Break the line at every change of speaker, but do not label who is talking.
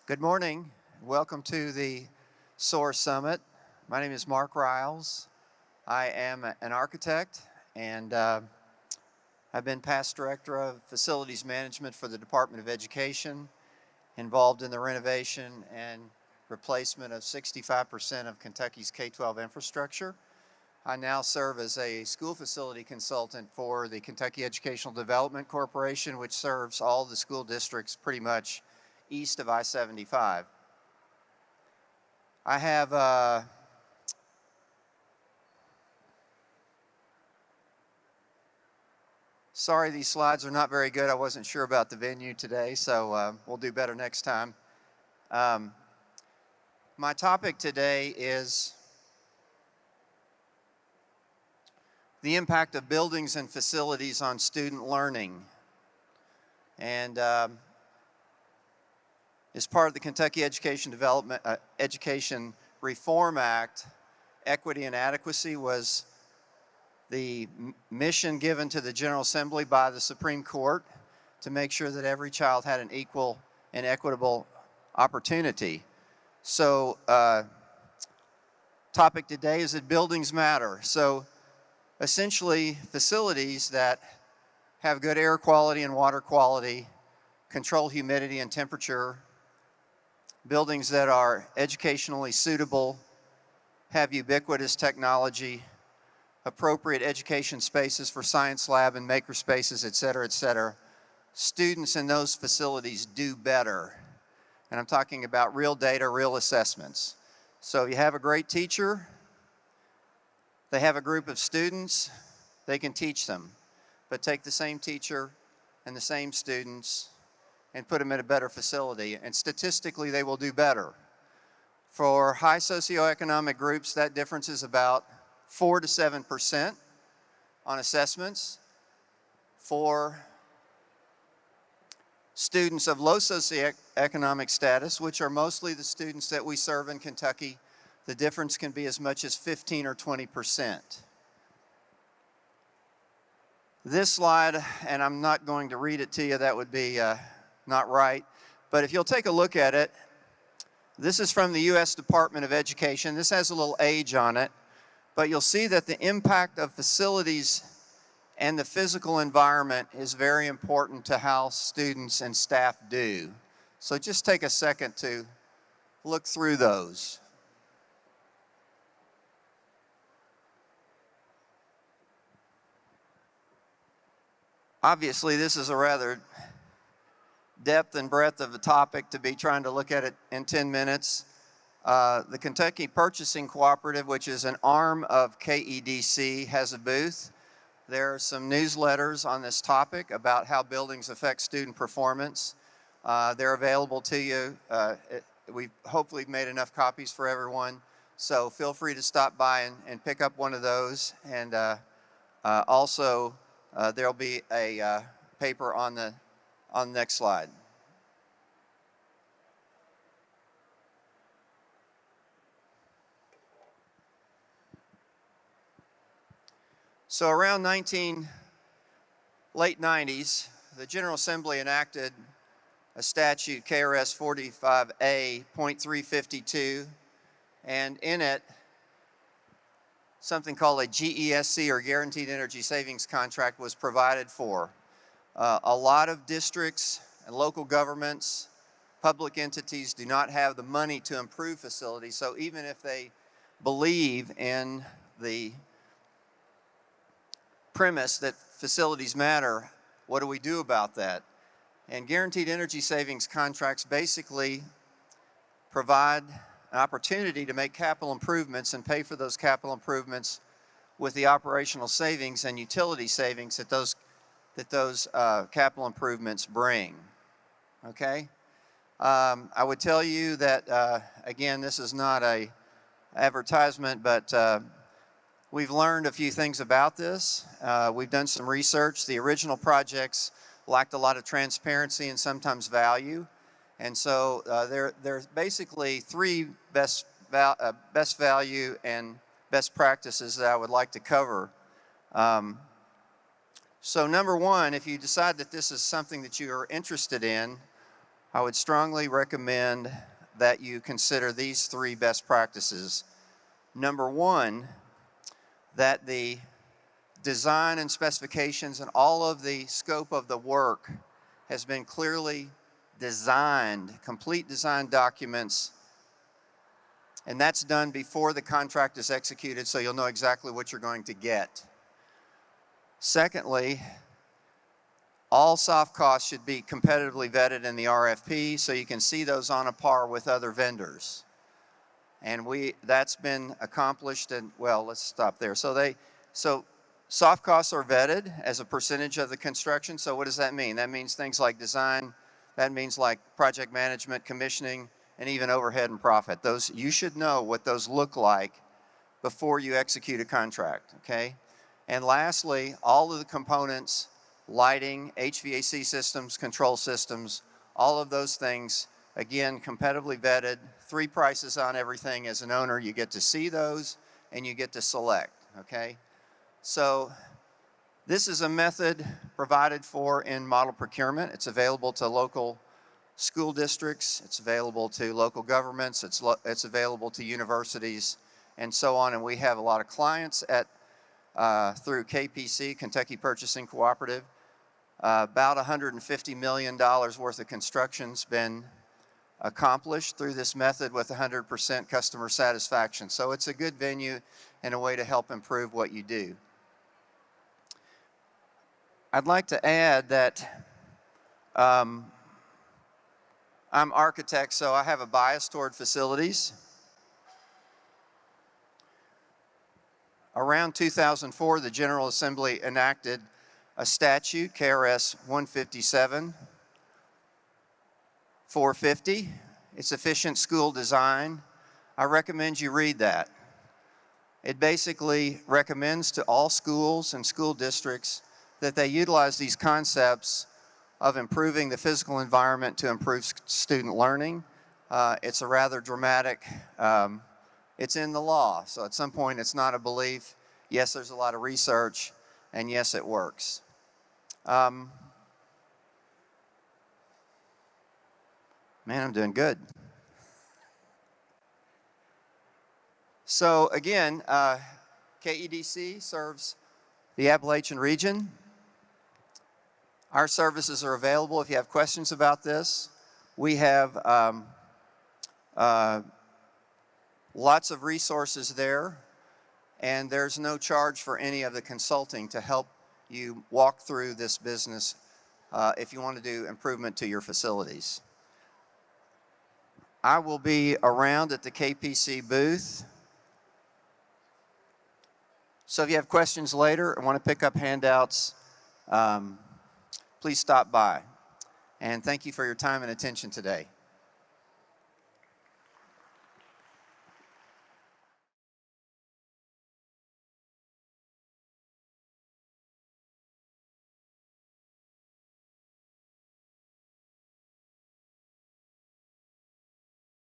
Good morning. Welcome to the SOAR Summit. My name is Mark Ryles. I am an architect, and I've been past director of facilities management for the Department of Education, involved in the renovation and replacement of 65% of Kentucky's K-12 infrastructure. I now serve as a school facility consultant for the Kentucky Educational Development Corporation, which serves all the school districts pretty much east of I-75. I have sorry these slides are not very good. I wasn't sure about the venue today, so we'll do better next time. My topic today is the impact of buildings and facilities on student learning. And as part of the Kentucky Education Reform Act, equity and adequacy was the mission given to the General Assembly by the Supreme Court to make sure that every child had an equal and equitable opportunity. So, topic today is that buildings matter. So, essentially, facilities that have good air quality and water quality, control humidity and temperature, buildings that are educationally suitable, have ubiquitous technology, appropriate education spaces for science lab and maker spaces, et cetera, students in those facilities do better. And I'm talking about real data, real assessments. So you have a great teacher, they have a group of students, they can teach them. But take the same teacher and the same students and put them in a better facility, and statistically they will do better. For high socioeconomic groups, that difference is about 4 to 7% on assessments. For students of low socioeconomic status, which are mostly the students that we serve in Kentucky, the difference can be as much as 15 or 20%. This slide, and I'm not going to read it to you, that would be not right, but if you'll take a look at it, this is from the U.S. Department of Education. This has a little age on it, but you'll see that the impact of facilities and the physical environment is very important to how students and staff do. So just take a second to look through those. Obviously, this is a rather depth and breadth of a topic to be trying to look at it in 10 minutes. The Kentucky Purchasing Cooperative, which is an arm of KEDC, has a booth. There are some newsletters on this topic about how buildings affect student performance. They're available to you. We've hopefully made enough copies for everyone, so feel free to stop by and pick up one of those. And also, there'll be a paper on the next slide. So around late 90s, the General Assembly enacted a statute, KRS 45A.352, and in it, something called a GESC, or Guaranteed Energy Savings Contract, was provided for. A lot of districts and local governments, public entities, do not have the money to improve facilities, so even if they believe in the premise that facilities matter, what do we do about that? And guaranteed energy savings contracts basically provide an opportunity to make capital improvements and pay for those capital improvements with the operational savings and utility savings that those capital improvements bring. Okay? I would tell you that, again, this is not an advertisement, but we've learned a few things about this. We've done some research. The original projects lacked a lot of transparency and sometimes value. And so there's basically three best value and best practices that I would like to cover. So number one, if you decide that this is something that you are interested in, I would strongly recommend that you consider these 3 best practices. Number 1, that the design and specifications and all of the scope of the work has been clearly designed, complete design documents, and that's done before the contract is executed, so you'll know exactly what you're going to get. Secondly, all soft costs should be competitively vetted in the RFP so you can see those on a par with other vendors. And that's been accomplished, and well, let's stop there. So soft costs are vetted as a percentage of the construction. So what does that mean? That means things like design, that means like project management, commissioning, and even overhead and profit. Those, you should know what those look like before you execute a contract, okay? And lastly, all of the components, lighting, HVAC systems, control systems, all of those things, again, competitively vetted, 3 prices on everything. As an owner, you get to see those and you get to select, okay? So this is a method provided for in model procurement. It's available to local school districts, it's available to local governments, it's available to universities, and so on. And we have a lot of clients at through KPC, Kentucky Purchasing Cooperative. About $150 million worth of construction's been accomplished through this method with 100% customer satisfaction. So it's a good venue and a way to help improve what you do. I'd like to add that I'm architect, so I have a bias toward facilities. Around 2004, the General Assembly enacted a statute, KRS 157-450. It's efficient school design. I recommend you read that. It basically recommends to all schools and school districts that they utilize these concepts of improving the physical environment to improve student learning. It's a rather dramatic, it's in the law, so at some point it's not a belief. Yes, there's a lot of research, and yes, it works. Man, I'm doing good. So again, KEDC serves the Appalachian region. Our services are available if you have questions about this. We have lots of resources there, and there's no charge for any of the consulting to help you walk through this business if you want to do improvement to your facilities. I will be around at the KPC booth. So if you have questions later or want to pick up handouts, please stop by. And thank you for your time and attention today.